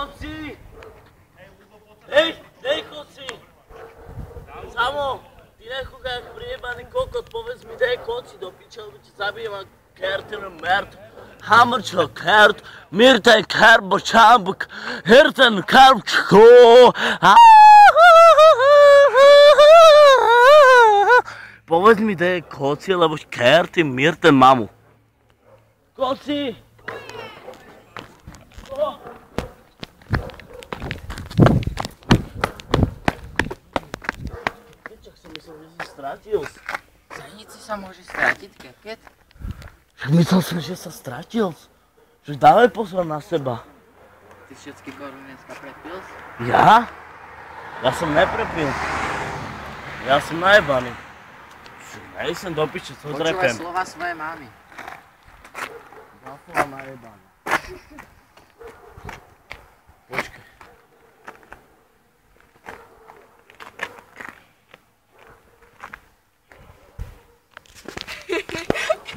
Koci! Hej, koci! Samo, ty nekoga jak prijebaný kokot, povedz mi da je koci do piča, lebo ti zabijem a kertinu mert. Hamrčo kert, mirten kerbo čambuk, hirten kerbčko. Povedz mi da je koci, lebo kerti mirten mamu. Koci! Čak som myslel, že si stratil. Za nic si sa môže stratiť, keket? Myslel som, že sa stratil. Že dávaj pozor na seba. Ty všetky koruny dneska prepil si? Ja? Ja som neprepil. Ja som najebaný. Nejsem do piče, co Počúvaj drepem. slova svojej mamy. Ja som najebaný.